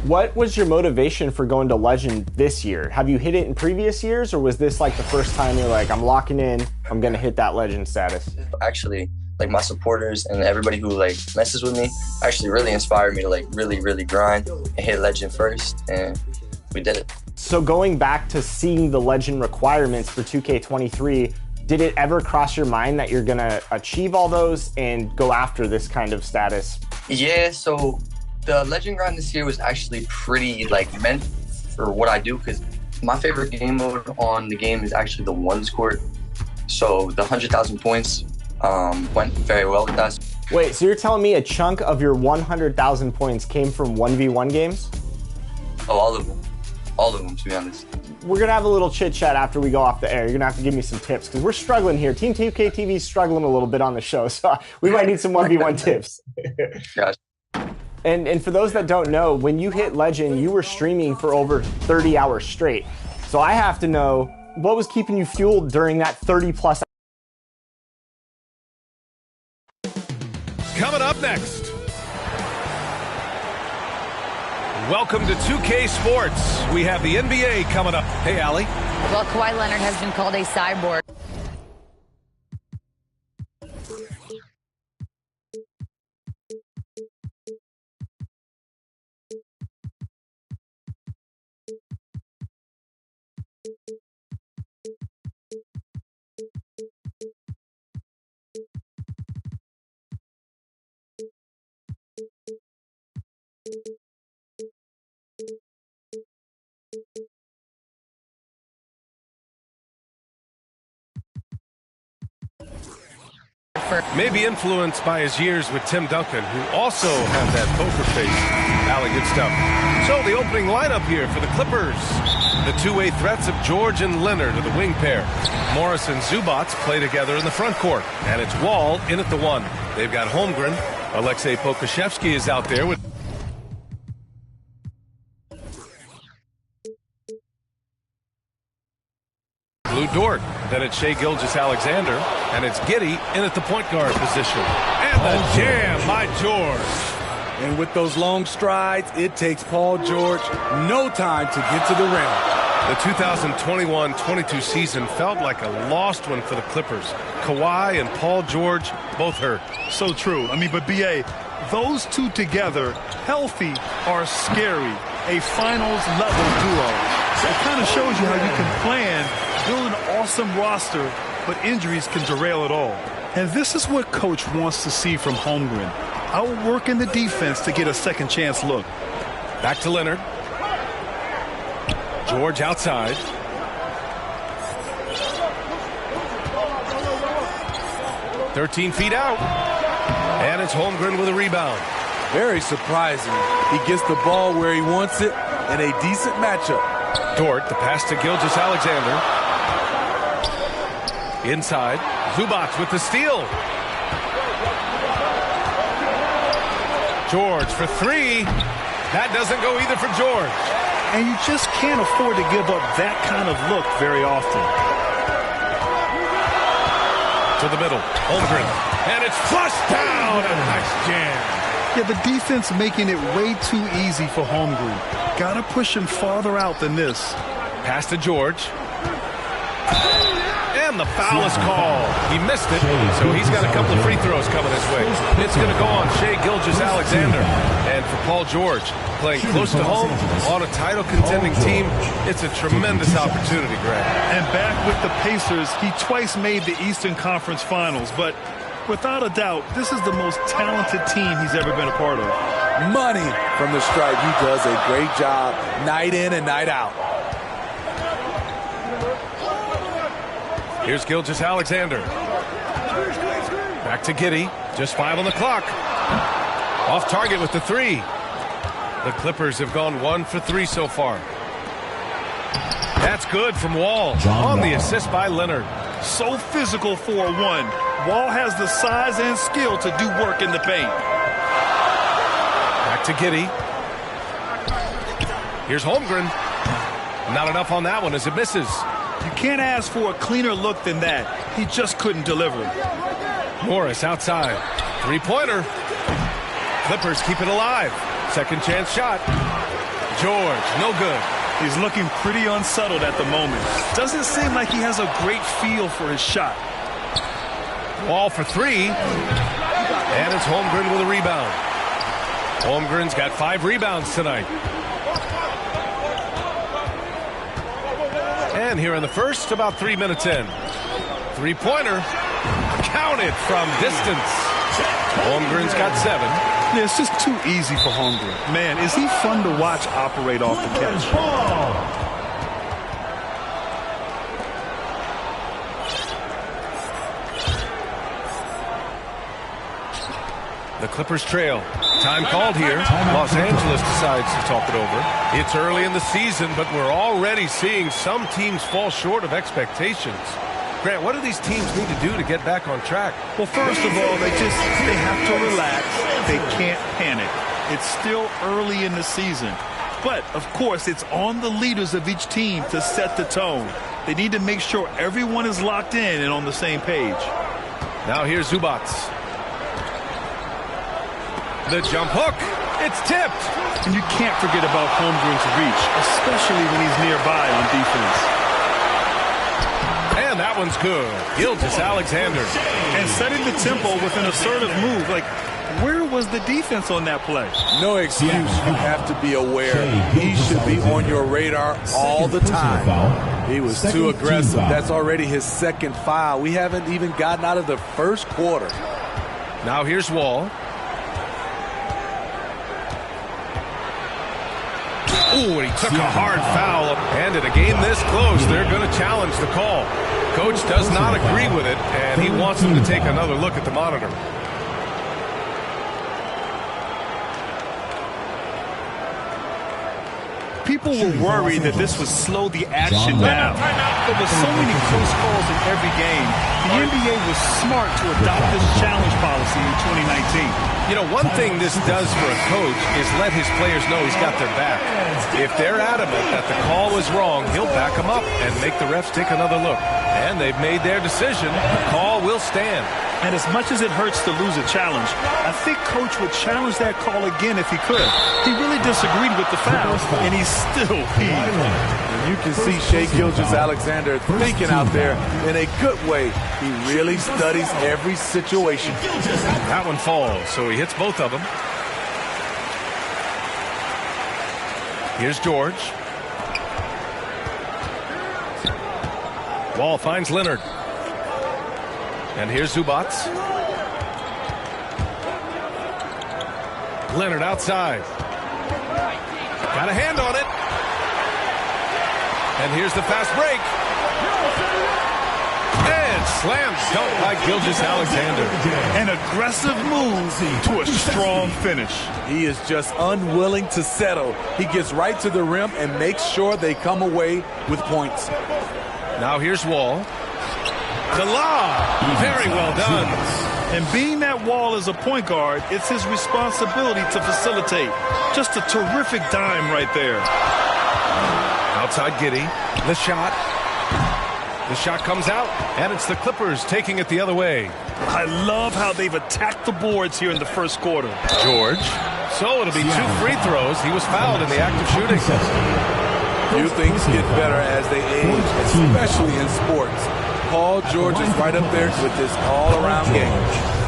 What was your motivation for going to Legend this year? Have you hit it in previous years, or was this like the first time you're like, I'm locking in, I'm gonna hit that Legend status? Actually, like my supporters and everybody who like messes with me actually really inspired me to like really grind and hit Legend first, and we did it. So going back to seeing the Legend requirements for 2K23, did it ever cross your mind that you're gonna achieve all those and go after this kind of status? Yeah, so the Legend grind this year was actually pretty like meant for what I do, because my favorite game mode on the game is actually the ones court. So the 100,000 points went very well with that. Wait, so you're telling me a chunk of your 100,000 points came from 1v1 games? Oh, all of them, to be honest. We're gonna have a little chit chat after we go off the air. You're gonna have to give me some tips because we're struggling here. Team 2K TV is struggling a little bit on the show, so we might need some 1v1 tips. Gotcha. And for those that don't know, when you hit Legend, you were streaming for over 30 hours straight. So I have to know, what was keeping you fueled during that 30 plus? Coming up next. Welcome to 2K Sports. We have the NBA coming up. Hey, Allie. Well, Kawhi Leonard has been called a cyborg. Maybe influenced by his years with Tim Duncan, who also had that poker face. Allie, good stuff. So the opening lineup here for the Clippers. The two-way threats of George and Leonard are the wing pair. Morris and Zubac play together in the front court. And it's Wall in at the one. They've got Holmgren. Alexei Pokusevski is out there with... Lou Dort. Then it's Shai Gilgeous-Alexander, and it's Giddey in at the point guard position. And the jam by George. And with those long strides, it takes Paul George no time to get to the rim. The 2021-22 season felt like a lost one for the Clippers. Kawhi and Paul George both hurt. So true. I mean, but B.A., those two together, healthy, are scary. A finals-level duo. It kind of shows you how you can plan, build an awesome roster, but injuries can derail it all. And this is what Coach wants to see from Holmgren. Outworking the defense to get a second chance look. Back to Leonard. George outside. "13 feet out. And it's Holmgren with a rebound. Very surprising. He gets the ball where he wants it in a decent matchup. Dort, the pass to Gilgeous-Alexander. Inside. Zubac with the steal. George for three. That doesn't go either for George. And you just can't afford to give up that kind of look very often. To the middle. Holmgren. And it's flushed down. A nice jam. Yeah, the defense making it way too easy for Holmgren. Got to push him farther out than this. Pass to George. And the foul is called. He missed it, so he's got a couple of free throws coming his way. It's going to go on Shai Gilgeous-Alexander. And for Paul George, playing close to home on a title-contending team, it's a tremendous opportunity, Greg. And back with the Pacers, he twice made the Eastern Conference Finals, but without a doubt, this is the most talented team he's ever been a part of. Money from the stripe. He does a great job night in and night out. Here's Gilgeous-Alexander. Back to Giddey. Just 5 on the clock. Off target with the three. The Clippers have gone 1 for 3 so far. That's good from Wall. On the assist by Leonard. So physical for a one. Wall has the size and skill to do work in the paint. Back to Giddey. Here's Holmgren. Not enough on that one as it misses. You can't ask for a cleaner look than that. He just couldn't deliver. Morris outside. Three-pointer. Clippers keep it alive. Second chance shot. George, no good. He's looking pretty unsettled at the moment. Doesn't seem like he has a great feel for his shot. Wall for three. And it's Holmgren with a rebound. Holmgren's got 5 rebounds tonight. And here in the first, about 3 minutes in. Three-pointer. Counted from distance. Holmgren's got 7. Yeah, it's just too easy for Holmgren. Man, is he fun to watch operate off the catch. The Clippers trail. Time called here. Los Angeles decides to talk it over. It's early in the season, but we're already seeing some teams fall short of expectations. Grant, what do these teams need to do to get back on track? Well, first of all, they have to relax. They can't panic. It's still early in the season. But, of course, it's on the leaders of each team to set the tone. They need to make sure everyone is locked in and on the same page. Now here's Zubac. The jump hook. It's tipped. And you can't forget about Holmgren's reach, especially when he's nearby on defense. And that one's good. Gilgeous-Alexander. And setting the tempo with an assertive move. Like, where was the defense on that play? No excuse. You have to be aware. He should be on your radar all the time. He was too aggressive. That's already his second foul. We haven't even gotten out of the first quarter. Now here's Wall. Ooh, and he took a hard foul. And in a game this close, they're going to challenge the call. Coach does not agree with it, and he wants him to take another look at the monitor. People were worried that this would slow the action down. But with so many close calls in every game, the NBA was smart to adopt this challenge policy in 2019. You know, one thing this does for a coach is let his players know he's got their back. If they're adamant that the call was wrong, he'll back them up and make the refs take another look. And they've made their decision. The call will stand. And as much as it hurts to lose a challenge, I think Coach would challenge that call again if he could. He really disagreed with the foul, and he's still heaved. And you can see Shai Gilgeous-Alexander thinking out there in a good way. He really studies every situation. That one falls, so he hits both of them. Here's George. Wall finds Leonard. And here's Zubac. Leonard outside. Got a hand on it. And here's the fast break. And slam dunk by Gilgeous-Alexander. An aggressive move to a strong finish. He is just unwilling to settle. He gets right to the rim and makes sure they come away with points. Now here's Wall. The lob. Very well done. And being that Wall is a point guard, it's his responsibility to facilitate. Just a terrific dime right there. Outside Giddey. The shot. The shot comes out, and it's the Clippers taking it the other way. I love how they've attacked the boards here in the first quarter. George. So it'll be 2 free throws. He was fouled in the act of shooting. Few things get better as they age, especially in sports. Paul George is right up there with this all-around game.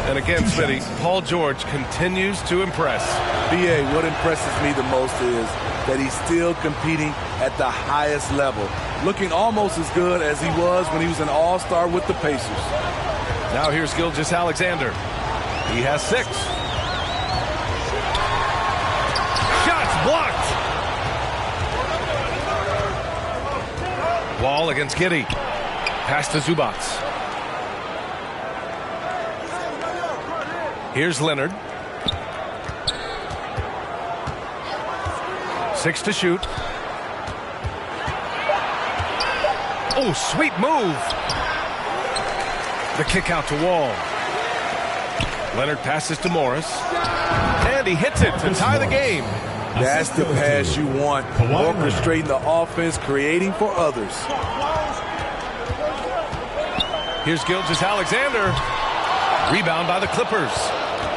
And again, Smitty, Paul George continues to impress. B.A., what impresses me the most is that he's still competing at the highest level, looking almost as good as he was when he was an all-star with the Pacers. Now here's Gilgeous-Alexander. He has 6. Shots blocked. Wall against Giddey. Pass to Zubac. Here's Leonard. 6 to shoot. Oh, sweet move. The kick out to Wall. Leonard passes to Morris. And he hits it to tie the game. That's the pass you want. Orchestrating the offense, creating for others. Here's Gilgeous-Alexander. Rebound by the Clippers.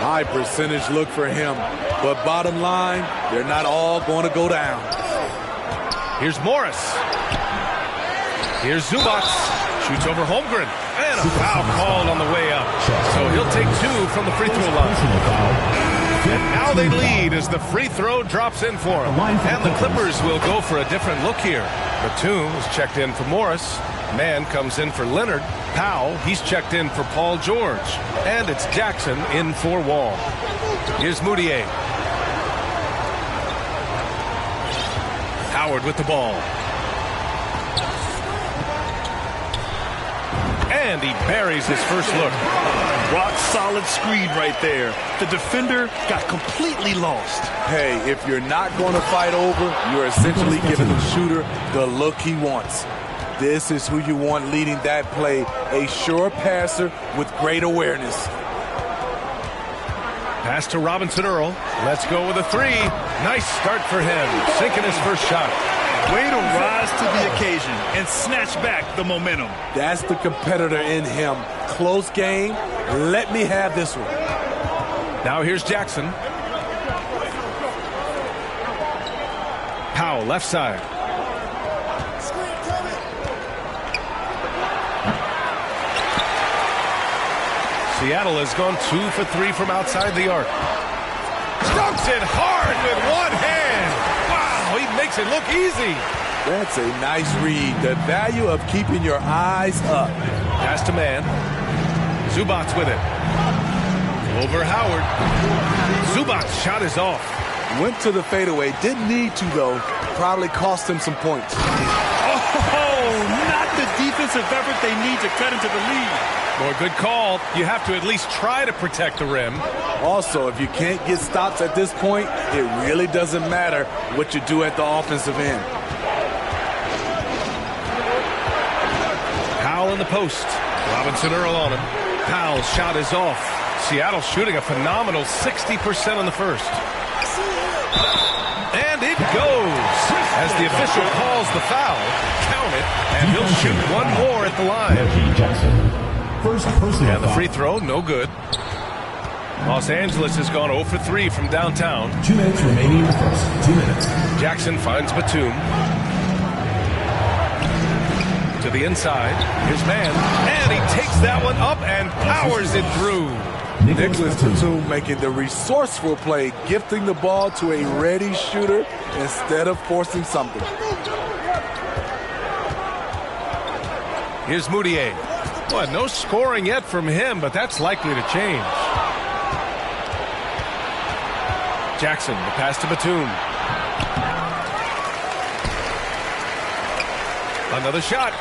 High percentage look for him. But bottom line, they're not all going to go down. Here's Morris. Here's Zubats. Shoots over Holmgren. And a foul called on the way up. So he'll take 2 from the free throw line. And now they lead as the free throw drops in for him. And the Clippers will go for a different look here. Batum is checked in for Morris. Mann comes in for Leonard. Powell, he's checked in for Paul George. And it's Jackson in for Wall. Here's Moutier. Howard with the ball. And he buries his first look. Rock solid screen right there. The defender got completely lost. Hey, if you're not going to fight over, you're essentially giving the shooter the look he wants. This is who you want leading that play, a sure passer with great awareness. Pass to Robinson Earl. Let's go with a 3. Nice start for him, sinking his first shot. Way to rise to the occasion and snatch back the momentum. That's the competitor in him. Close game. Let me have this one. Now here's Jackson. Powell, left side. Seattle has gone 2 for 3 from outside the arc. Dunks it hard with one hand. Wow, he makes it look easy. That's a nice read. The value of keeping your eyes up. Pass to Mann. Zubats with it. Over Howard. Zubats' shot is off. Went to the fadeaway. Didn't need to, though. Probably cost him some points. Oh, not the defensive effort they need to cut into the lead. More good call. You have to at least try to protect the rim. Also, if you can't get stops at this point, it really doesn't matter what you do at the offensive end. Powell in the post. Robinson Earl on him. Powell's shot is off. Seattle shooting a phenomenal 60% in the first. And it goes. As the official calls the foul, count it, and he'll shoot one more at the line. And the free throw, no good. Los Angeles has gone 0 for 3 from downtown. 2 minutes remaining in the first. 2 minutes. Jackson finds Batum. To the inside. Here's Mann. And he takes that one up and powers it through. Nicholas Batum making the resourceful play, gifting the ball to a ready shooter instead of forcing something. Here's Moutier. Well, no scoring yet from him, but that's likely to change. Jackson, the pass to Batum. Another shot.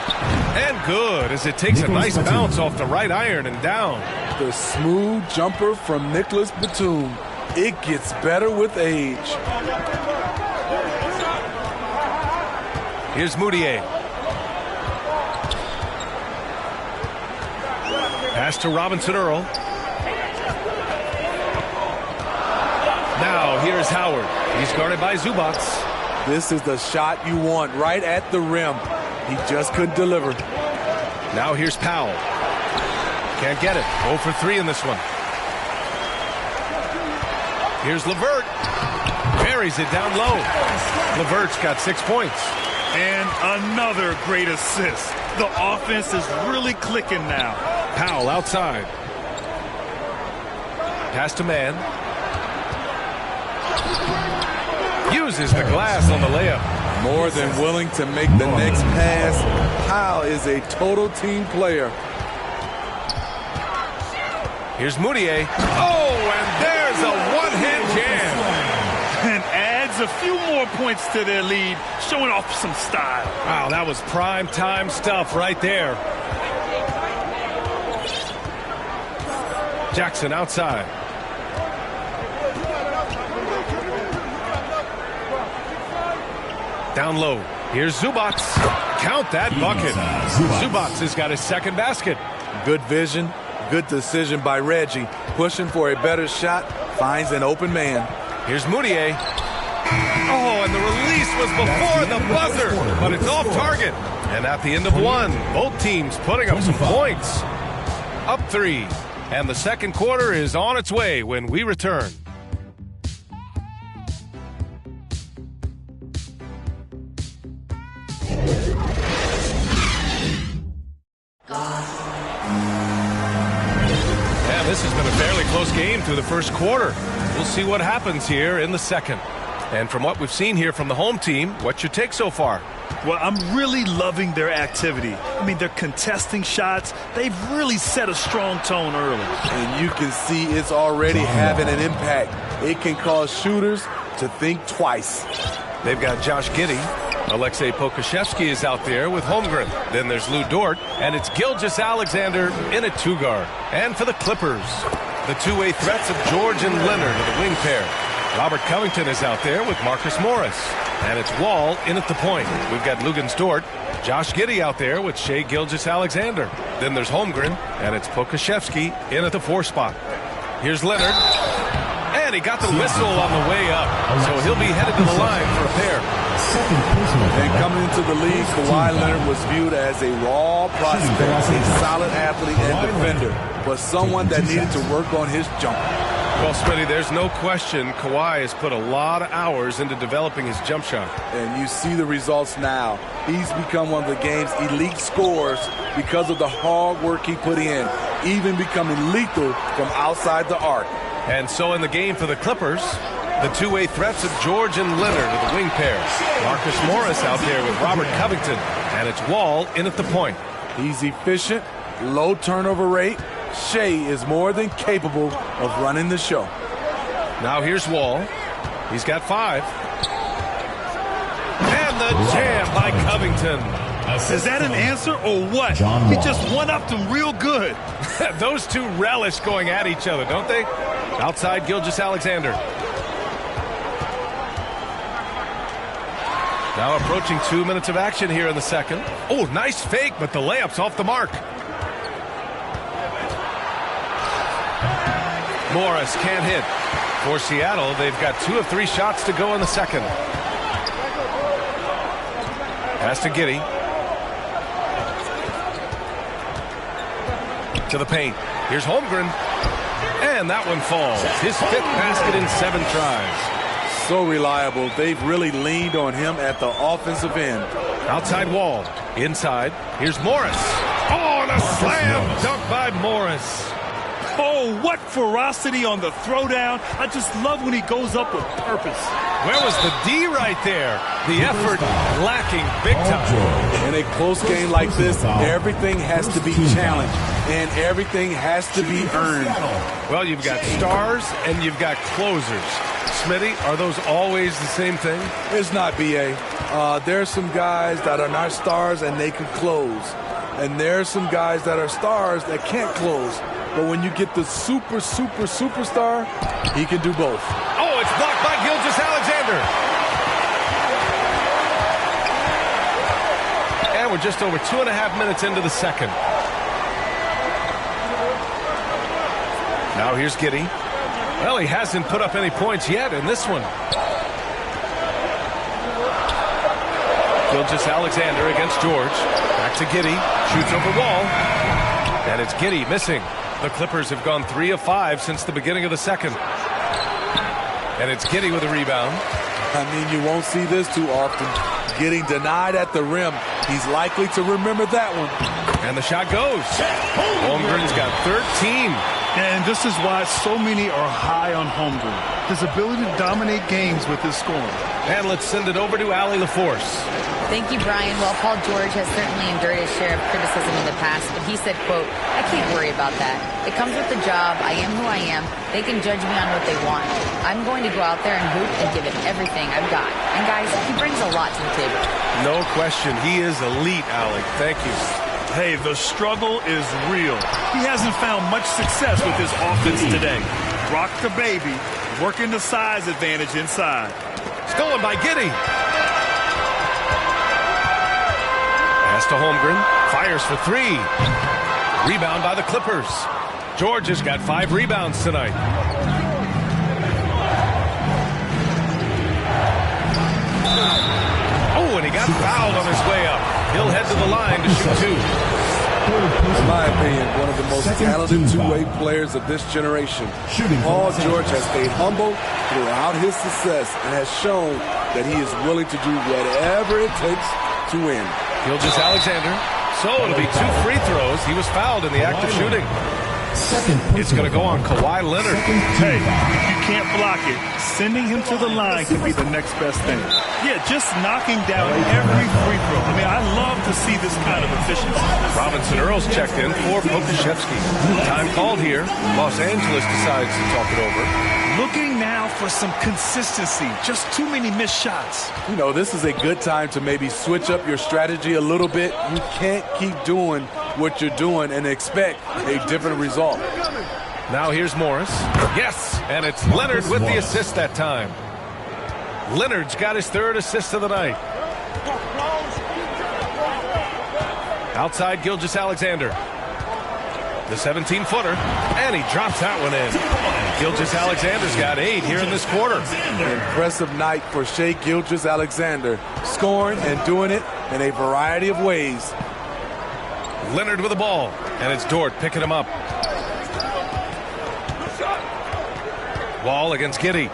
And good, as it takes a nice bounce off the right iron and down. The smooth jumper from Nicholas Batum. It gets better with age. Here's Moutier. Pass to Robinson Earl. Now here's Howard. He's guarded by Zubats. This is the shot you want, right at the rim. He just couldn't deliver. Now here's Powell. Can't get it. 0 for 3 in this one. Here's LeVert. Buries it down low. LeVert's got 6 points. And another great assist. The offense is really clicking now. Powell outside. Pass to Mann. Uses the glass on the layup. More than willing to make the next pass. Powell is a total team player. Here's Moutier. Oh, and there's a one-hand jam. And adds a few more points to their lead, showing off some style. Wow, that was prime time stuff right there. Jackson outside. Down low. Here's Zubats. Count that bucket. Zubats has got his second basket. Good vision, good decision by Reggie. Pushing for a better shot, finds an open man. Here's Moutier. Oh, and the release was before the buzzer, but it's off target. And at the end of one, both teams putting up some points. Up 3. And the second quarter is on its way when we return. And this has been a fairly close game through the first quarter. We'll see what happens here in the second. And from what we've seen here from the home team, what's your take so far? Well, I'm really loving their activity. I mean, they're contesting shots. They've really set a strong tone early. And you can see it's already having an impact. It can cause shooters to think twice. They've got Josh Giddey. Alexei Pokushevsky is out there with Holmgren. Then there's Lou Dort, and it's Gilgeous-Alexander in a two-guard. And for the Clippers, the two-way threats of George and Leonard are the wing pair. Robert Covington is out there with Marcus Morris. And it's Wall in at the point. We've got Luguentz Dort. Josh Giddey out there with Shai Gilgeous-Alexander. Then there's Holmgren, and it's Pokushevsky in at the 4 spot. Here's Leonard. And he got the whistle on the way up. So he'll be headed to the line for a pair. And coming into the league, Kawhi Leonard was viewed as a raw prospect, a solid athlete and defender, but someone that needed to work on his jumper. Well, Smitty, there's no question Kawhi has put a lot of hours into developing his jump shot. And you see the results now. He's become one of the game's elite scorers because of the hard work he put in, even becoming lethal from outside the arc. And so in the game for the Clippers, the two-way threats of George and Leonard are the wing pair. Marcus Morris out there with Robert Covington. And it's Wall in at the point. He's efficient, low turnover rate. Shai is more than capable of running the show. Now here's Wall. He's got 5. And the jam by Covington. Is that an answer or what? He just one-upped him real good. Those two relish going at each other, don't they? Outside Gilgeous-Alexander. Now approaching 2 minutes of action here in the second. Oh, nice fake, but the layup's off the mark. Morris can't hit. For Seattle, they've got 2 of 3 shots to go in the second. Pass to Giddey. To the paint. Here's Holmgren. And that one falls. His 5th basket in 7 tries. So reliable. They've really leaned on him at the offensive end. Outside Wall. Inside. Here's Morris. Oh, and a slam dunk by Morris. Oh, what ferocity on the throwdown. I just love when he goes up with purpose. Where was the D right there? The effort lacking big time. In a close game like this, everything has to be challenged, and everything has to be earned. Well, you've got stars and you've got closers. Smitty, are those always the same thing? It's not, B.A. There's some guys that are not stars and they can close. And there's some guys that are stars that can't close. But when you get the superstar, he can do both. Oh, it's blocked by Gilgeous-Alexander. And we're just over 2.5 minutes into the second. Now here's Giddey. Well, he hasn't put up any points yet in this one. Gilgeous-Alexander against George. Back to Giddey. Shoots over Wall. And it's Giddey missing. The Clippers have gone 3 of 5 since the beginning of the second. And it's Giddey with a rebound. I mean, you won't see this too often. Getting denied at the rim. He's likely to remember that one. And the shot goes. Holmgren's got 13. And this is why so many are high on Holmgren. His ability to dominate games with his scoring. And let's send it over to Allie LaForce. Thank you, Brian. Well, Paul George has certainly endured his share of criticism in the past, but he said, quote, "I can't worry about that. It comes with the job. I am who I am. They can judge me on what they want. I'm going to go out there and hoop and give it everything I've got." And guys, he brings a lot to the table. No question. He is elite, Allie. Thank you. Hey, the struggle is real. He hasn't found much success with his offense today. Rock the baby, working the size advantage inside. Stolen by Giddey. Pass to Holmgren. Fires for 3. Rebound by the Clippers. George has got 5 rebounds tonight. Oh, and he got fouled on his way up. He'll head to the line to shoot 2. In my opinion, one of the most talented two-way players of this generation. Paul George has stayed humble throughout his success and has shown that he is willing to do whatever it takes to win. Gilgeous-Alexander. So it'll be 2 free throws. He was fouled in the act of shooting. It's going to go on Kawhi Leonard. Hey, if you can't block it, sending him to the line could be the next best thing. Yeah, just knocking down every free throw. I mean, I love to see this kind of efficiency. Robinson Earls checked in for Pokusevski. Time called here. Los Angeles decides to talk it over. Looking now for some consistency. Just too many missed shots. You know, this is a good time to maybe switch up your strategy a little bit. You can't keep doing what you're doing and expect a different result. Now here's Morris. Yes, and it's Leonard with the assist that time. Leonard's got his 3rd assist of the night. Outside Gilgeous-Alexander. The 17-footer, and he drops that one in. Gilgeous-Alexander's got 8 here in this quarter. Impressive night for Shai Gilgeous-Alexander, scoring and doing it in a variety of ways. Leonard with the ball, and it's Dort picking him up. Wall against Giddey.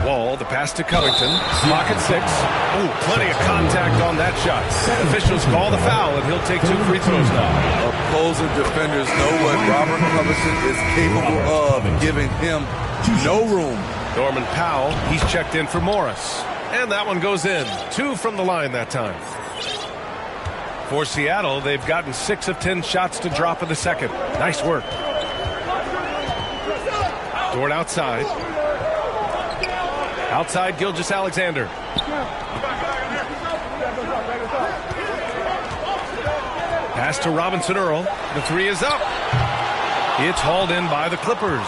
Wall, the pass to Covington. Pocket 6. Ooh, plenty of contact on that shot. Officials call the foul, and he'll take 2 free throws now. Opposing defenders know what Robert Covington is capable of, giving him no room. Norman Powell, he's checked in for Morris. And that one goes in. 2 from the line that time. For Seattle, they've gotten 6 of 10 shots to drop in the second. Nice work. Dort outside. Outside Gilgeous-Alexander. Pass to Robinson Earl. The 3 is up. It's hauled in by the Clippers.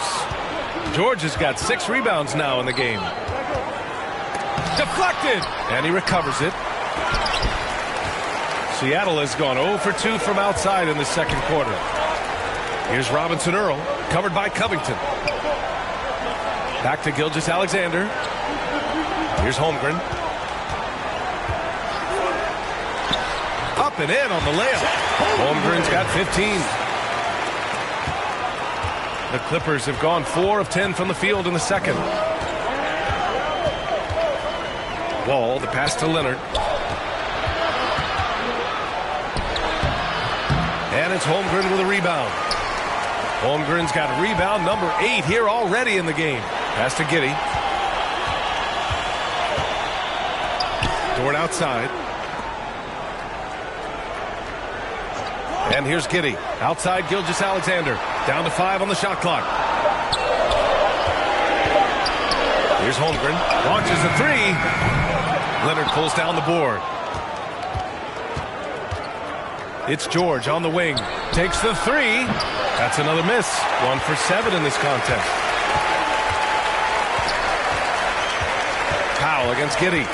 George has got 6 rebounds now in the game. Deflected! And he recovers it. Seattle has gone 0 for 2 from outside in the second quarter. Here's Robinson Earl, covered by Covington. Back to Gilgeous-Alexander. Here's Holmgren. Up and in on the layup. Holmgren's got 15. The Clippers have gone 4 of 10 from the field in the second. Wall, the pass to Leonard. And it's Holmgren with a rebound. Holmgren's got rebound number 8 here already in the game. Pass to Giddey. Dort outside. And here's Giddey. Outside Gilgeous-Alexander. Down to 5 on the shot clock. Here's Holmgren. Launches a 3. Leonard pulls down the board. It's George on the wing. Takes the 3. That's another miss. 1 for 7 in this contest. Powell against Giddey.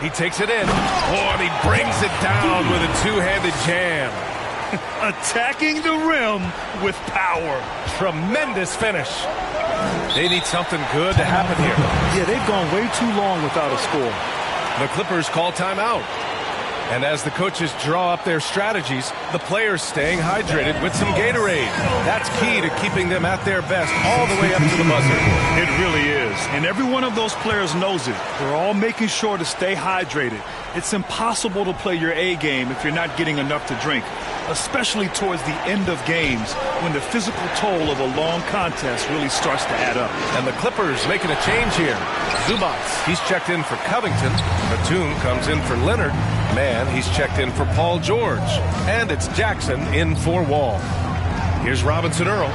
He takes it in. Oh, and he brings it down with a 2-handed jam. Attacking the rim with power. Tremendous finish. They need something good to happen here. Yeah, they've gone way too long without a score. The Clippers call timeout. And as the coaches draw up their strategies, the players staying hydrated with some Gatorade. That's key to keeping them at their best all the way up to the buzzer. It really is. And every one of those players knows it. They're all making sure to stay hydrated. It's impossible to play your A game if you're not getting enough to drink, especially towards the end of games when the physical toll of a long contest really starts to add up. And the Clippers making a change here. Zubac, he's checked in for Covington. Batum comes in for Leonard. Mann, he's checked in for Paul George. And it's Jackson in for Wall. Here's Robinson Earl.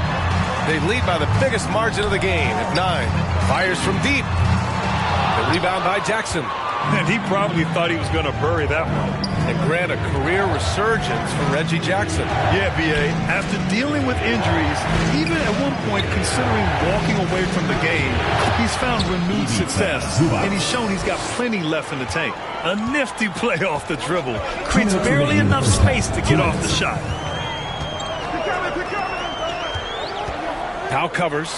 They lead by the biggest margin of the game at 9. Fires from deep. The rebound by Jackson. And he probably thought he was going to bury that one. And grant a career resurgence for Reggie Jackson. Yeah, B.A., after dealing with injuries, even at one point considering walking away from the game, he's found renewed success, and he's shown he's got plenty left in the tank. A nifty play off the dribble. Creates barely enough space to get off the shot. Powell covers.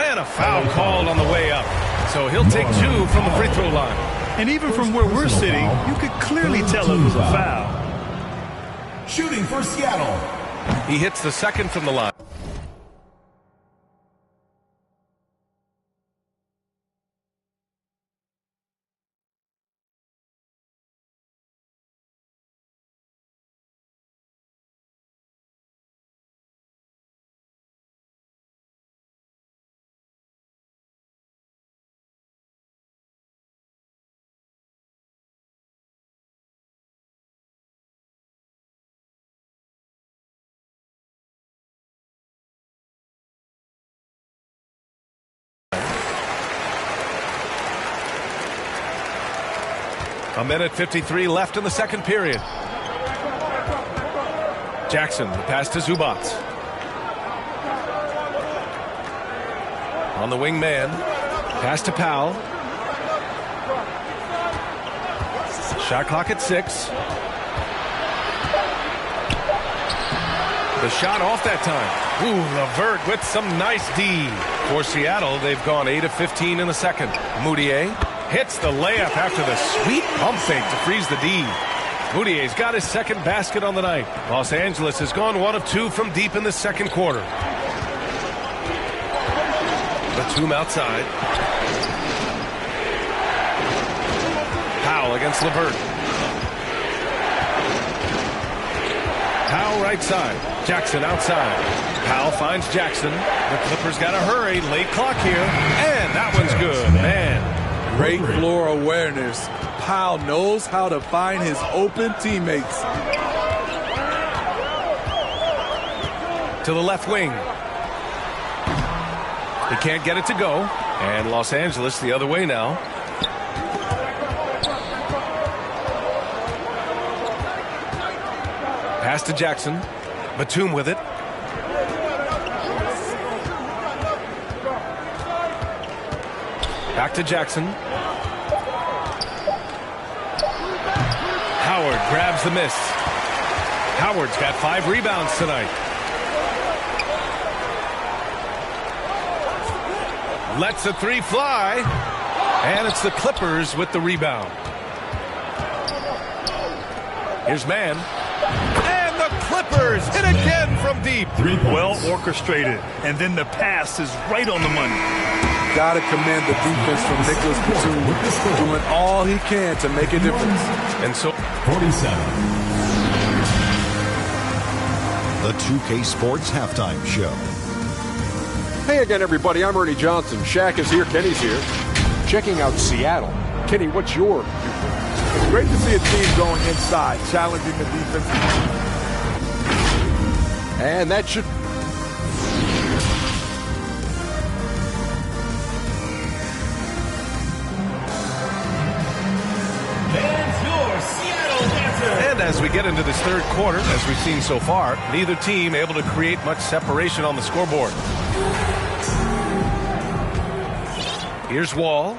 And a foul called on the way up. So he'll take 2 from the free throw line. And even from where we're sitting, you could clearly tell it was a foul. Shooting for Seattle. He hits the second from the line. A minute 53 left in the second period. Jackson, the pass to Zubac. On the wing man. Pass to Powell. Shot clock at 6. The shot off that time. Ooh, LeVert with some nice D. For Seattle, they've gone 8 of 15 in the second. Moutier hits the layup after the sweet pump fake to freeze the D. Moutier's got his second basket on the night. Los Angeles has gone 1 of 2 from deep in the second quarter. Batum outside. Powell against LeVert. Powell right side. Jackson outside. Powell finds Jackson. The Clippers got to hurry. Late clock here. And that one's good. Man. Great floor awareness. Powell knows how to find his open teammates. To the left wing. He can't get it to go. And Los Angeles the other way now. Pass to Jackson. Batum with it. Back to Jackson. Howard grabs the miss. Howard's got 5 rebounds tonight. Lets a 3 fly. And it's the Clippers with the rebound. Here's man. And the Clippers hit again from deep. Well orchestrated. And then the pass is right on the money. Got to commend the defense from Nicholas Batum, doing all he can to make a difference. And so 47. The 2K Sports Halftime Show. Hey again, everybody. I'm Ernie Johnson. Shaq is here. Kenny's here. Checking out Seattle. Kenny, what's your viewpoint? It's great to see a team going inside, challenging the defense. And that should... And as we get into this third quarter, as we've seen so far, neither team able to create much separation on the scoreboard. Here's Wall.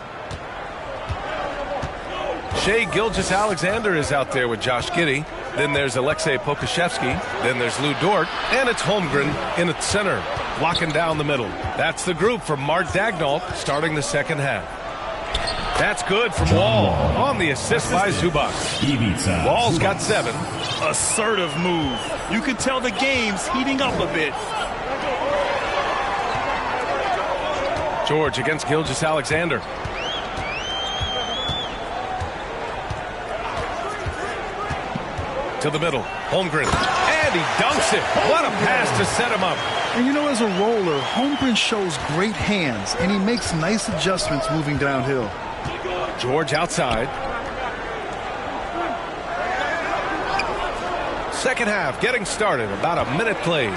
Shai Gilgeous-Alexander is out there with Josh Giddey. Then there's Alexei Pokusevski. Then there's Lou Dort. And it's Holmgren in the center, locking down the middle. That's the group from Mark Daigneault starting the second half. That's good from Wall on the assist by Zubac. Wall's got 7. Assertive move. You can tell the game's heating up a bit. George against Gilgeous-Alexander. To the middle. Holmgren. And he dunks it. What a pass to set him up. And you know, as a roller, Holmgren shows great hands, and he makes nice adjustments moving downhill. George outside. Second half getting started. About a minute played.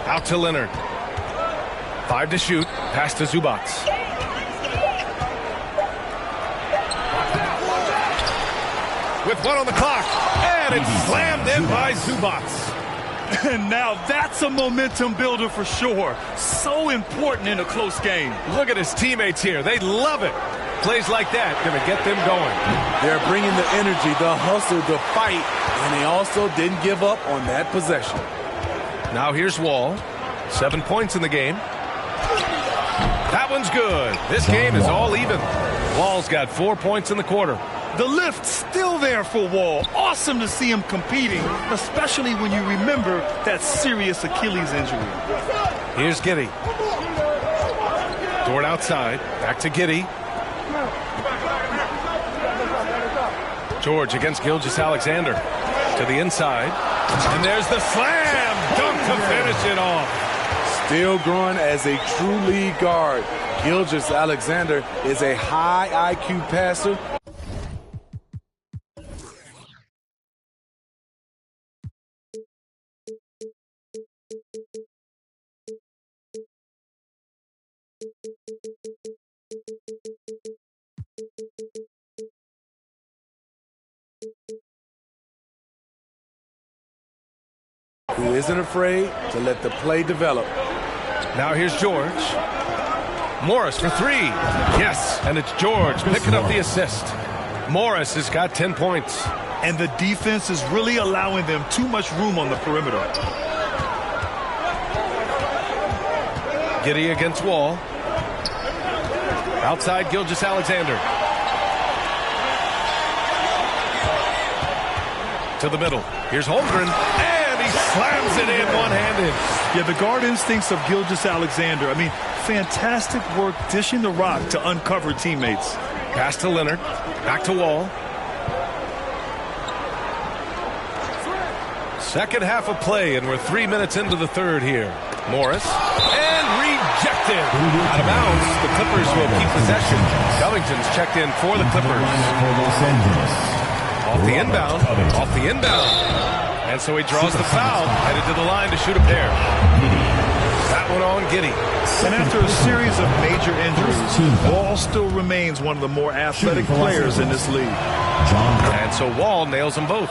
Out to Leonard. 5 to shoot. Pass to Zubac. With 1 on the clock. And it's slammed in by Zubac. And now that's a momentum builder for sure. So important in a close game. Look at his teammates here. They love it. Plays like that going to get them going. They're bringing the energy, the hustle, the fight, and they also didn't give up on that possession. Now here's Wall. 7 points in the game. That one's good. This game is all even. Wall's got 4 points in the quarter. The lift still there for Wall. Awesome to see him competing, especially when you remember that serious Achilles injury. Here's Giddey. Dort outside. Back to Giddey. George against Gilgeous-Alexander. To the inside. And there's the slam dunk to finish it off. Still growing as a true lead guard. Gilgeous-Alexander is a high IQ passer. Who isn't afraid to let the play develop. Now here's George. Morris for three. Yes, and it's George picking up the assist. Morris has got 10 points. And the defense is really allowing them too much room on the perimeter. Giddey against Wall. Outside Gilgeous-Alexander. To the middle. Here's Holmgren. And he slams it in one-handed. Yeah, the guard instincts of Gilgeous-Alexander. I mean, fantastic work dishing the rock to uncover teammates. Pass to Leonard. Back to Wall. Second half of play, and we're 3 minutes into the third here. Morris. And rejected. Out of bounds. The Clippers will keep possession. Covington's checked in for the Clippers. Off the inbound. Off the inbound. And so he draws the foul. Headed to the line to shoot a pair. That one on Giddey. And after a series of major injuries, Wall still remains one of the more athletic players in this league. And so Wall nails them both.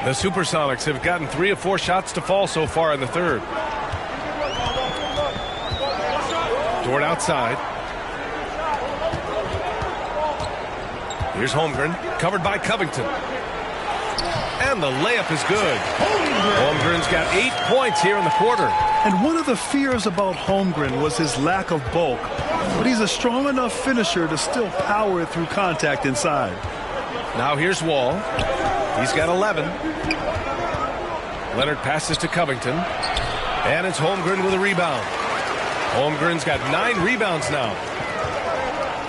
The Supersonics have gotten 3 of 4 shots to fall so far in the third. Dort outside. Here's Holmgren, covered by Covington. And the layup is good. Holmgren's got 8 points here in the quarter. And one of the fears about Holmgren was his lack of bulk. But he's a strong enough finisher to still power it through contact inside. Now here's Wall. He's got 11. Leonard passes to Covington. And it's Holmgren with a rebound. Holmgren's got 9 rebounds now.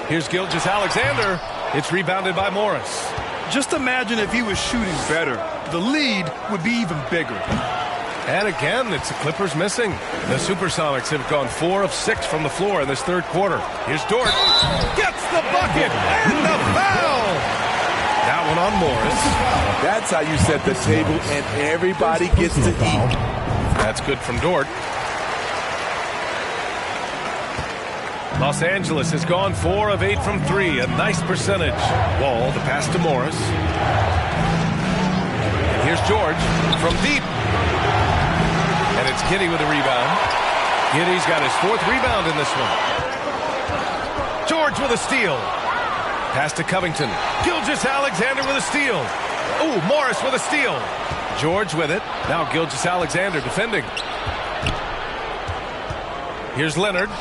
Here's Gilgeous-Alexander. It's rebounded by Morris. Just imagine if he was shooting better. The lead would be even bigger. And again, it's the Clippers missing. The Supersonics have gone 4 of 6 from the floor in this third quarter. Here's Dort. Gets the bucket and the foul. That one on Morris. That's how you set the table and everybody gets to eat. That's good from Dort. Los Angeles has gone 4 of 8 from 3. A nice percentage. Wall, the pass to Morris. And here's George from deep. And it's Giddey with a rebound. Giddey's got his 4th rebound in this one. George with a steal. Pass to Covington. Gilgeous-Alexander with a steal. Ooh, Morris with a steal. George with it. Now Gilgeous-Alexander defending. Here's Leonard.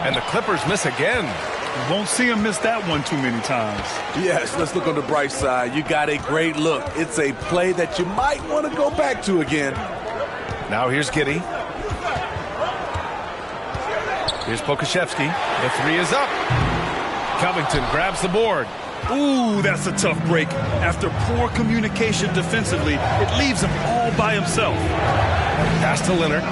And the Clippers miss again. You won't see him miss that one too many times. Yes, let's look on the bright side. You got a great look. It's a play that you might want to go back to again. Now here's Giddey. Here's Pokashevsky. The 3 is up. Covington grabs the board. Ooh, that's a tough break. After poor communication defensively, it leaves him all by himself. Pass to Leonard.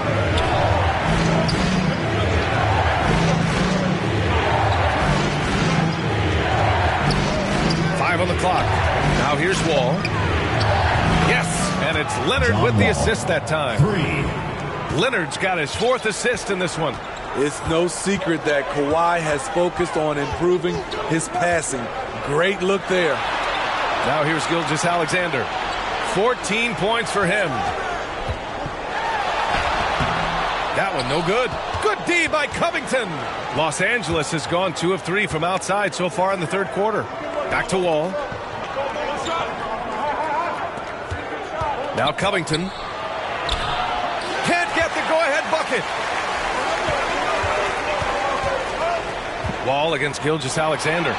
On the clock. Now here's Wall. Yes, and it's Leonard with the assist that time. Leonard's got his 4th assist in this one. It's no secret that Kawhi has focused on improving his passing. Great look there. Now here's Gilgeous-Alexander. 14 points for him. That one no good. Good D by Covington. Los Angeles has gone 2 of 3 from outside so far in the third quarter. Back to Wall. Now Covington. Can't get the go-ahead bucket. Wall against Gilgeous-Alexander.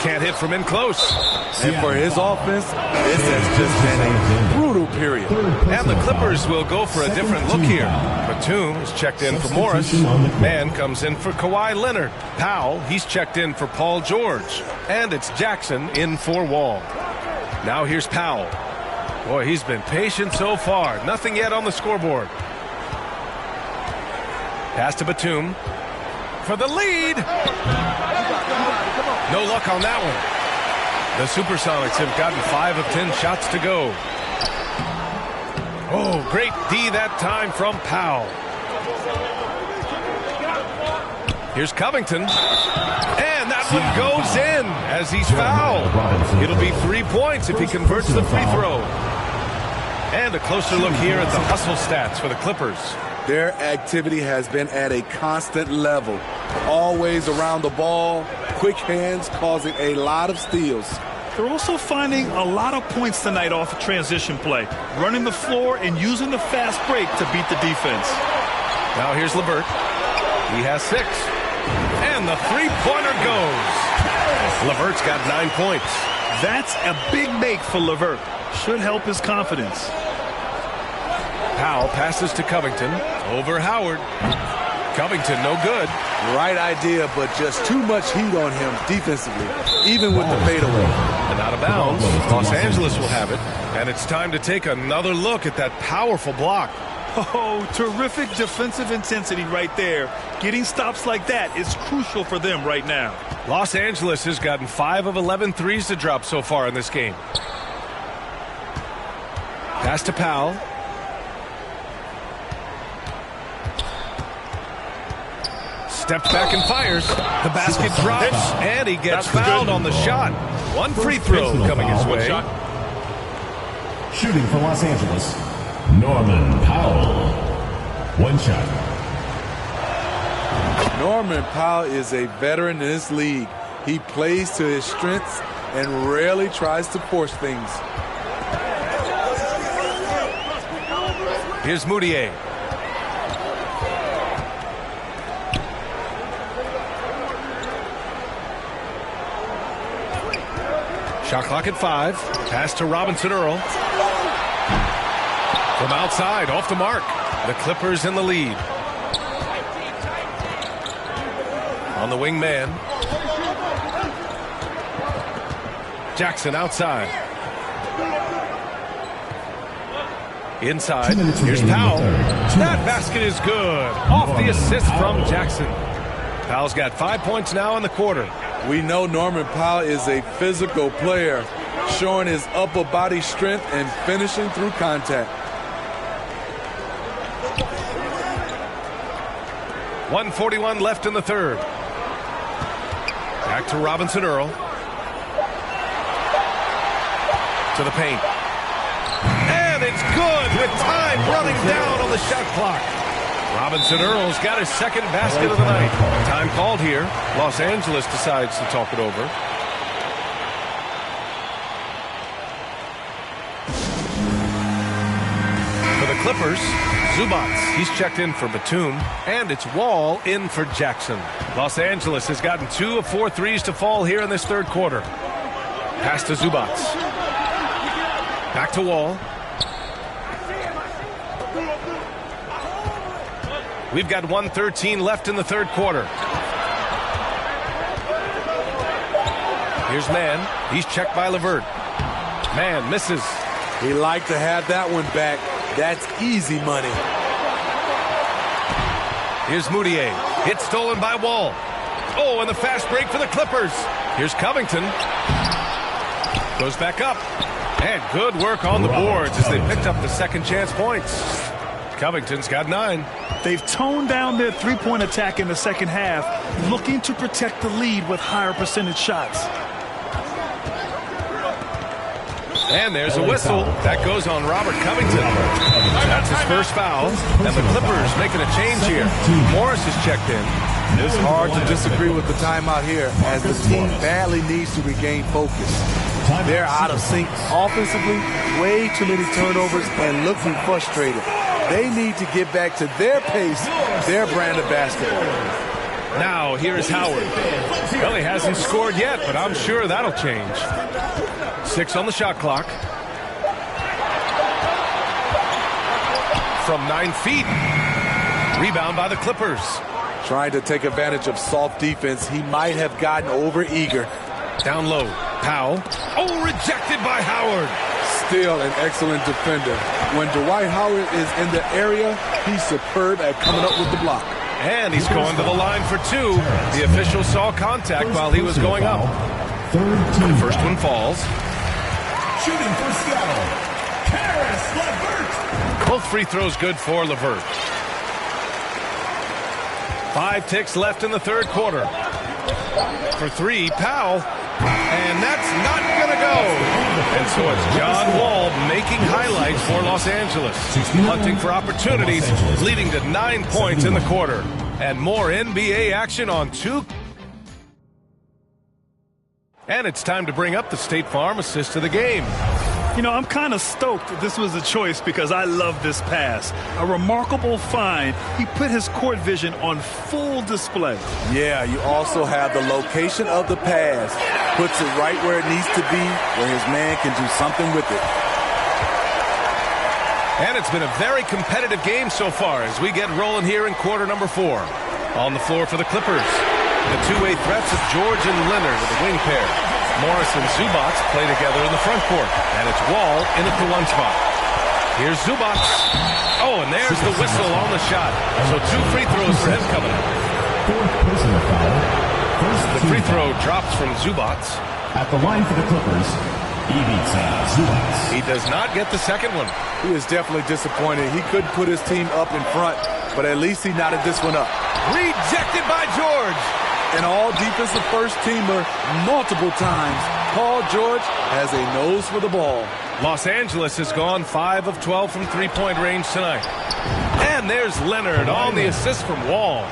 Can't hit from in close. And for his offense, this has just been a brutal period. And the Clippers will go for a different look here. Batum is checked in for Morris. Mann comes in for Kawhi Leonard. Powell, he's checked in for Paul George. And it's Jackson in for Wall. Now here's Powell. Boy, he's been patient so far. Nothing yet on the scoreboard. Pass to Batum for the lead. No luck on that one. The Supersonics have gotten 5 of 10 shots to go. Oh, great D that time from Powell. Here's Covington. And that one goes in as he's fouled. It'll be 3 points if he converts the free throw. And a closer look here at the hustle stats for the Clippers. Their activity has been at a constant level. Always around the ball, quick hands causing a lot of steals. They're also finding a lot of points tonight off of transition play, running the floor and using the fast break to beat the defense. Now here's LeVert. He has 6. And the three-pointer goes. LeVert's got 9 points. That's a big make for LeVert. Should help his confidence. Powell passes to Covington. Over Howard. Covington no good. Right idea, but just too much heat on him defensively, even with the fadeaway. And out of bounds, Los Angeles will have it. And it's time to take another look at that powerful block. Oh, terrific defensive intensity right there. Getting stops like that is crucial for them right now. Los Angeles has gotten 5 of 11 threes to drop so far in this game. Pass to Powell. Steps back and fires. The basket drops, and he gets fouled on the shot. One free throw coming his way. Shooting for Los Angeles, Norman Powell. 1 shot. Norman Powell is a veteran in this league. He plays to his strengths and rarely tries to force things. Here's Moutier. Shot clock at 5. Pass to Robinson Earl. From outside, off the mark. The Clippers in the lead. On the wing man. Jackson outside. Inside. Here's Powell. That basket is good. Off the assist from Jackson. Powell's got 5 points now in the quarter. We know Norman Powell is a physical player, showing his upper body strength and finishing through contact. 1:41 left in the third. Back to Robinson Earl. To the paint. And it's good with time running down on the shot clock. Robinson Earl's got his second basket of the night. Time called here. Los Angeles decides to talk it over. For the Clippers, Zubats, he's checked in for Batum, and it's Wall in for Jackson. Los Angeles has gotten 2 of 4 threes to fall here in this third quarter. Pass to Zubats. Back to Wall. We've got 1:13 left in the third quarter. Here's Mann. He's checked by LeVert. Mann misses. He liked to have that one back. That's easy money. Here's Moutier. Hit stolen by Wall. Oh, and the fast break for the Clippers. Here's Covington. Goes back up. And good work on the boards as they picked up the second chance points. Covington's got 9. They've toned down their three-point attack in the second half, looking to protect the lead with higher percentage shots. And there's a whistle. That goes on Robert Covington. That's his first foul. And the Clippers making a change here. Morris is checked in. It's hard to disagree with the timeout here, as the team badly needs to regain focus. They're out of sync offensively, way too many turnovers, and looking frustrated. They need to get back to their pace, their brand of basketball. Now here's Howard. Well, he hasn't scored yet, but I'm sure that'll change. 6 on the shot clock. From 9 feet. Rebound by the Clippers. Trying to take advantage of soft defense. He might have gotten over eager. Down low. Powell. Oh, rejected by Howard. Still an excellent defender. When Dwight Howard is in the area, he's superb at coming up with the block. And he's going to the line for 2. The official saw contact while he was going up. The first one falls. Shooting for Seattle, Karis LeVert. Both free throws good for LeVert. 5 ticks left in the third quarter. For 3, Powell. And that's not going to go. And so it's John Wall making highlights for Los Angeles. Hunting for opportunities, leading to 9 points in the quarter. And more NBA action on 2. And it's time to bring up the State Farm assist of the game. You know, I'm kind of stoked that this was a choice because I love this pass. A remarkable find. He put his court vision on full display. Yeah, you also have the location of the pass. Puts it right where it needs to be, where his man can do something with it. And it's been a very competitive game so far as we get rolling here in quarter number 4. On the floor for the Clippers, the two-way threats of George and Leonard with a wing pair. Morris and Zubac play together in the front court, and it's Wall in at the 1 spot. Here's Zubac. Oh, and there's the whistle on the shot. So 2 free throws for him coming up. The free throw drops from Zubac. At the line for the Clippers, Zubac. He does not get the second one. He is definitely disappointed. He couldn't put his team up in front, but at least he knotted this one up. Rejected by George. An all-defensive first-teamer multiple times. Paul George has a nose for the ball. Los Angeles has gone 5 of 12 from three-point range tonight. And there's Leonard on the assist from Wall.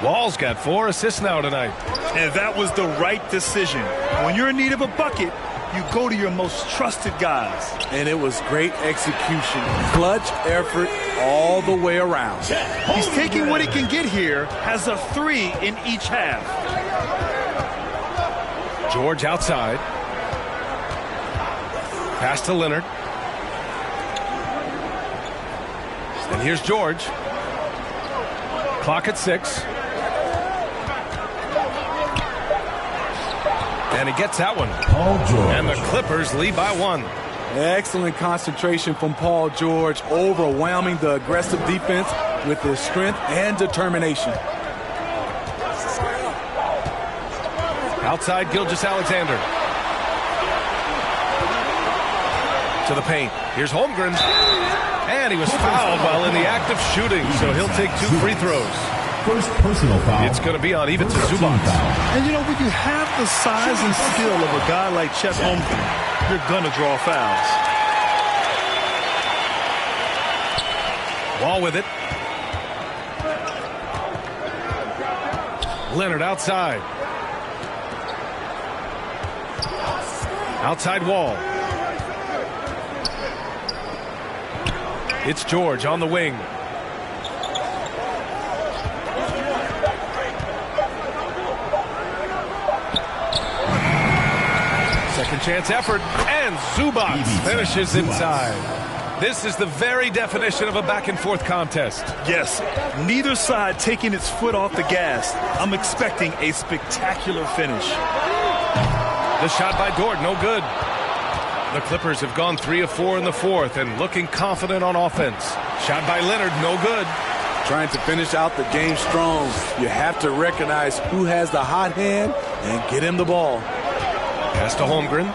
Wall's got 4 assists now tonight. And that was the right decision. When you're in need of a bucket, you go to your most trusted guys. And it was great execution. Clutch effort all the way around. He's taking what he can get here, has a 3 in each half. George outside. Pass to Leonard. And here's George. Clock at 6. And he gets that one. Paul George. And the Clippers lead by 1. Excellent concentration from Paul George, overwhelming the aggressive defense with his strength and determination. Outside Gilgeous-Alexander. To the paint. Here's Holmgren. And he was fouled while in the act of shooting, so he'll take 2 free throws. First personal foul. It's going to be on even to Zubac. And you know, when you have the size and skill of a guy like Chet Holmgren, you're going to draw fouls. Wall with it. Leonard outside. Outside Wall. It's George on the wing. Second chance effort, and Zubac finishes inside. This is the very definition of a back-and-forth contest. Yes, neither side taking its foot off the gas. I'm expecting a spectacular finish. The shot by Dort, no good. The Clippers have gone 3 of 4 in the fourth and looking confident on offense. Shot by Leonard, no good. Trying to finish out the game strong. You have to recognize who has the hot hand and get him the ball. Pass to Holmgren.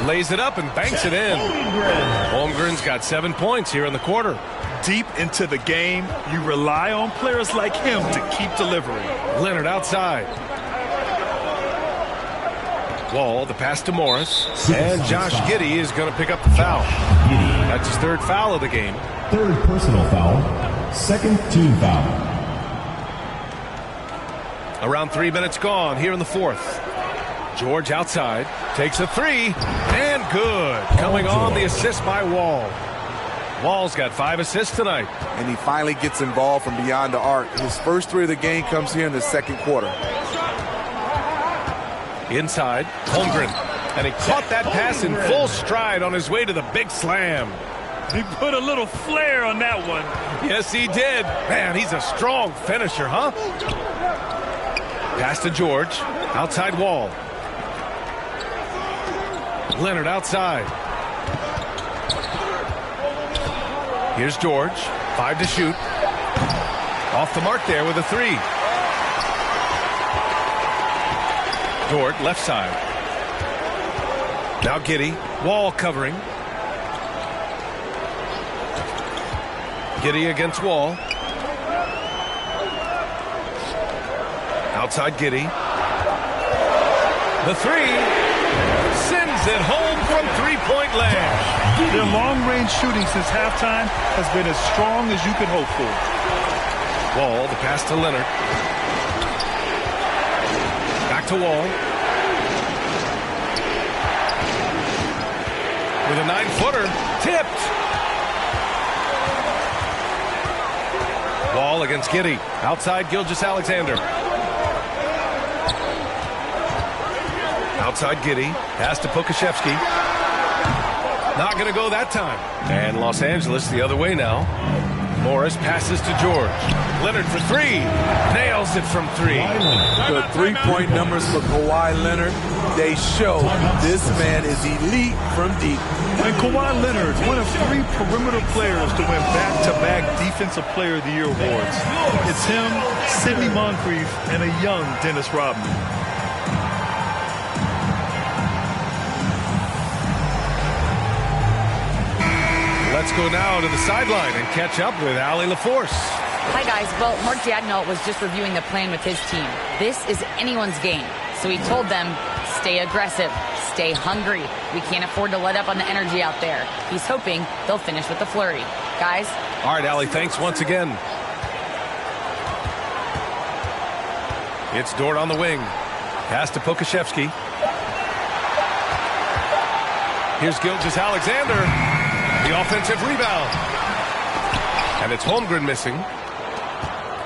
Lays it up and banks it in. Holmgren's got 7 points here in the quarter. Deep into the game, you rely on players like him to keep delivering. Leonard outside. Wall, the pass to Morris. And Josh Giddey is going to pick up the foul. That's his 3rd foul of the game. 3rd personal foul. 2nd team foul. Around 3 minutes gone here in the 4th. George outside. Takes a 3. And good. Coming on the assist by Wall. Wall's got 5 assists tonight. And he finally gets involved from beyond the arc. His first 3 of the game comes here in the second quarter. Inside, Holmgren. And he caught that pass in full stride on his way to the big slam. He put a little flair on that one. Yes, he did. Man, he's a strong finisher, huh? Pass to George. Outside Wall. Leonard outside. Here's George. 5 to shoot. Off the mark there with a 3. Dort, left side. Now Giddey. Wall covering. Giddey against Wall. Outside Giddey. The 3. Sends it home from three-point land. Their long-range shooting since halftime has been as strong as you could hope for. Wall, the pass to Leonard. Back to Wall. With a 9-footer. Tipped. Wall against Giddey. Outside Gilgeous-Alexander. Outside Giddey. Pass to Pokashevsky. Not going to go that time. And Los Angeles the other way now. Morris passes to George. Leonard for 3. Nails it from 3. The three-point numbers for Kawhi Leonard, they show this man is elite from deep. And Kawhi Leonard, one of 3 perimeter players to win back-to-back Defensive Player of the Year awards. It's him, Sidney Moncrief, and a young Dennis Rodman. Let's go now to the sideline and catch up with Allie LaForce. Hi, guys. Well, Mark Daigneault was just reviewing the plan with his team. This is anyone's game. So he told them, stay aggressive, stay hungry. We can't afford to let up on the energy out there. He's hoping they'll finish with a flurry. Guys? All right, Allie, thanks once again. It's Dort on the wing. Pass to Pokashevsky. Here's Gilgeous-Alexander. The offensive rebound. And it's Holmgren missing.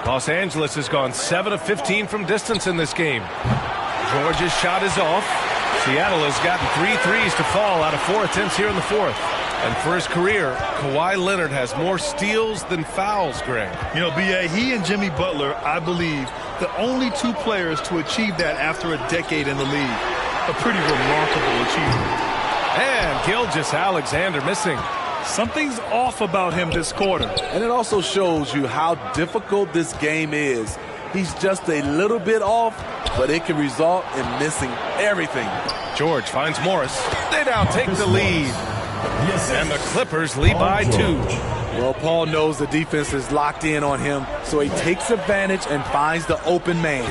Los Angeles has gone 7 of 15 from distance in this game. George's shot is off. Seattle has gotten 3 threes to fall out of 4 attempts here in the 4th. And for his career, Kawhi Leonard has more steals than fouls, Greg. You know, B.A., he and Jimmy Butler, I believe, the only 2 players to achieve that after a decade in the league. A pretty remarkable achievement. And Gilgeous-Alexander missing. Something's off about him this quarter. And it also shows you how difficult this game is. He's just a little bit off, but it can result in missing everything. George finds Morris. They now take the lead. And the Clippers lead by 2. Well, Paul knows the defense is locked in on him, so he takes advantage and finds the open man.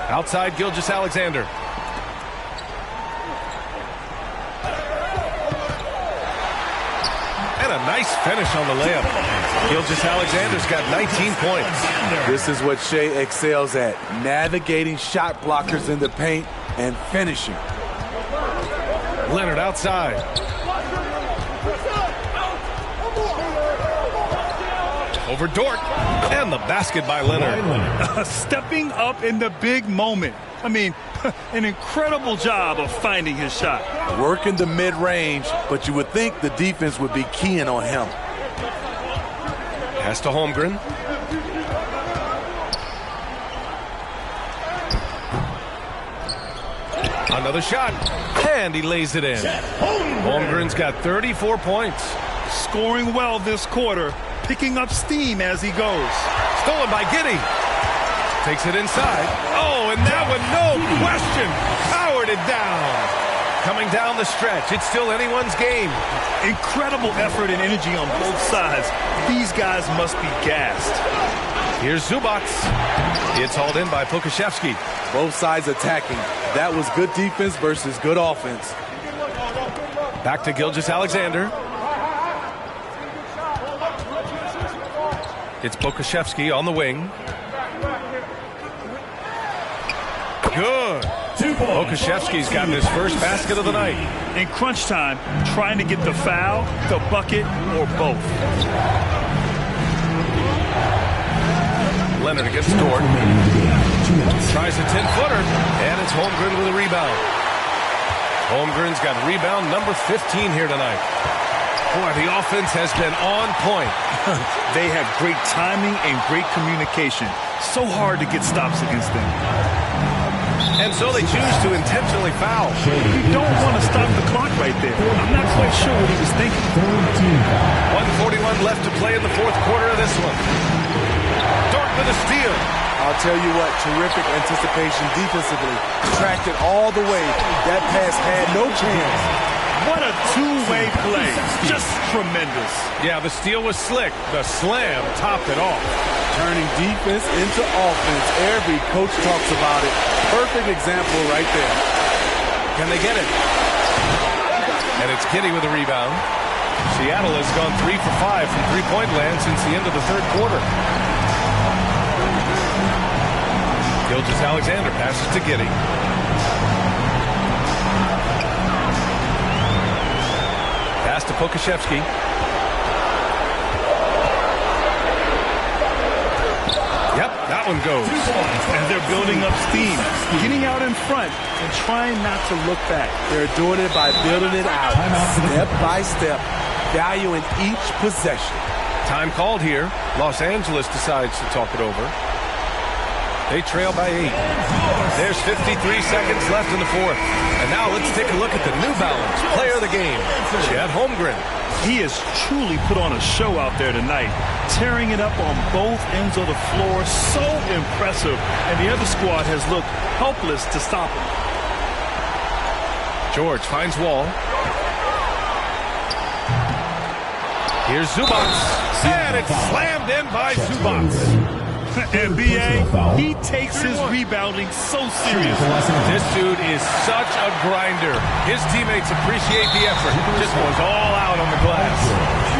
Outside Gilgeous-Alexander. And a nice finish on the layup. Gilgeous-Alexander's got 19 points. This is what Shea excels at, navigating shot blockers in the paint and finishing. Leonard outside. Over Dort. And the basket by Leonard. Stepping up in the big moment. I mean, an incredible job of finding his shot. Working the mid-range, but you would think the defense would be keying on him. Pass to Holmgren. Another shot. And he lays it in. Holmgren's got 34 points. Scoring well this quarter. Picking up steam as he goes. Stolen by Giddey. Takes it inside. Oh, and that one, no question, powered it down. Coming down the stretch, it's still anyone's game. Incredible effort and energy on both sides. These guys must be gassed. Here's Zubac. It's hauled in by Pokashevsky. Both sides attacking. That was good defense versus good offense. Back to Gilgeous-Alexander. It's Pokashevsky on the wing. Good. Okashevsky's gotten his first basket of the night. In crunch time, trying to get the foul, the bucket, or both. Leonard against Dort. Tries a 10-footer, and it's Holmgren with a rebound. Holmgren's got rebound number 15 here tonight. Boy, the offense has been on point. They have great timing and great communication. So hard to get stops against them. And so they choose to intentionally foul. You don't want to stop the clock right there. I'm not quite sure what he was thinking. 1:41 left to play in the fourth quarter of this one. Dort with a steal. I'll tell you what, terrific anticipation defensively. Tracked it all the way. That pass had no chance. What a two-way play. Just tremendous. Yeah, the steal was slick. The slam topped it off. Turning defense into offense. Every coach talks about it. Perfect example right there. Can they get it? And it's Kitty with a rebound. Seattle has gone 3 for 5 from three-point land since the end of the third quarter. Gilgeous-Alexander passes to Giddey. Pass to Pokashevsky. Yep, that one goes. And they're building up steam, getting out in front and trying not to look back. They're doing it by building it out, step by step, valuing each possession. Time called here. Los Angeles decides to talk it over. They trail by 8. There's 53 seconds left in the fourth. And now let's take a look at the New Balance player of the game, Chet Holmgren. He has truly put on a show out there tonight, tearing it up on both ends of the floor. So impressive. And the other squad has looked helpless to stop him. George finds Wall. Here's Zubac. And it's slammed in by Zubac. And B.A., he takes his rebounding so seriously. This dude is such a grinder. His teammates appreciate the effort. Just goes all out on the glass.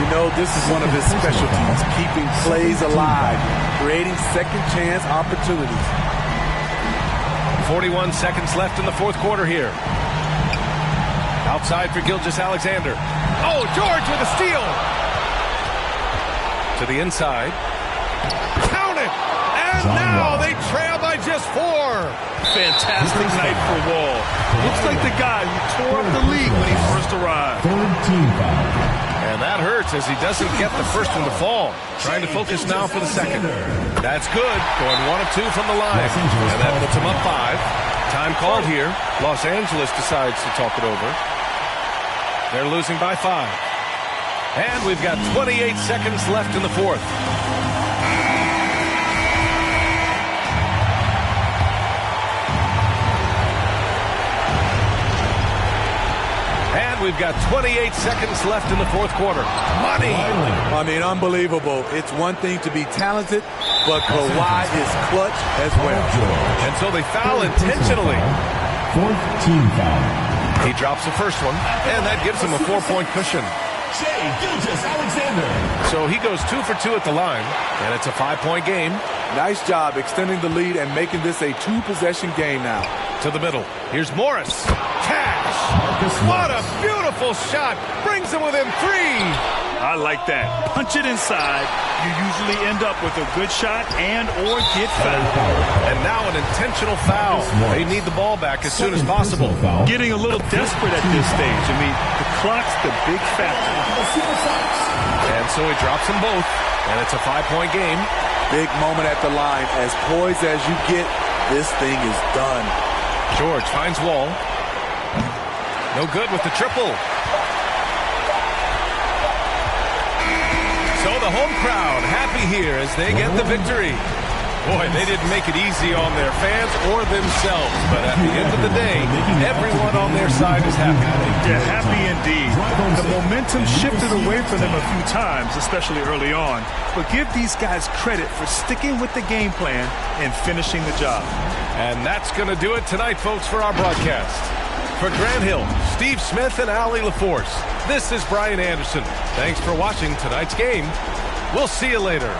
You know, this is one of his specialties, keeping plays alive, creating second chance opportunities. 41 seconds left in the fourth quarter here. Outside for Gilgeous-Alexander. Oh, George with a steal. To the inside. And now they trail by just 4. Fantastic night for Wall. Looks like the guy who tore up the league when he first arrived. And that hurts as he doesn't get the first one to fall. Trying to focus now for the second. That's good. Going 1 of 2 from the line. And that puts him up 5. Time called here. Los Angeles decides to talk it over. They're losing by 5. And we've got 28 seconds left in the fourth. We've got 28 seconds left in the fourth quarter. Money! I mean, unbelievable. It's one thing to be talented, but Kawhi is clutch as well. And so they foul intentionally. Fourth team foul. He drops the first one, and that gives him a 4-point cushion. So he goes 2 for 2 at the line, and it's a 5-point game. Nice job extending the lead and making this a 2-possession game now. To the middle. Here's Morris. Cash. What a beautiful shot. Brings him within 3. I like that. Punch it inside. You usually end up with a good shot and or get fouled. And now an intentional foul. They need the ball back as soon as possible. Getting a little desperate at this stage. I mean, the clock's the big factor. And so he drops them both. And it's a 5-point game. Big moment at the line. As poised as you get, this thing is done. George finds Wall. No good with the triple. So the home crowd happy here as they get the victory. Boy, they didn't make it easy on their fans or themselves, but at the end of the day, everyone on their side is happy. Yeah, happy indeed. The momentum shifted away from them a few times, especially early on, but give these guys credit for sticking with the game plan and finishing the job. And that's going to do it tonight, folks, for our broadcast. For Grant Hill, Steve Smith, and Allie LaForce, this is Brian Anderson. Thanks for watching tonight's game. We'll see you later.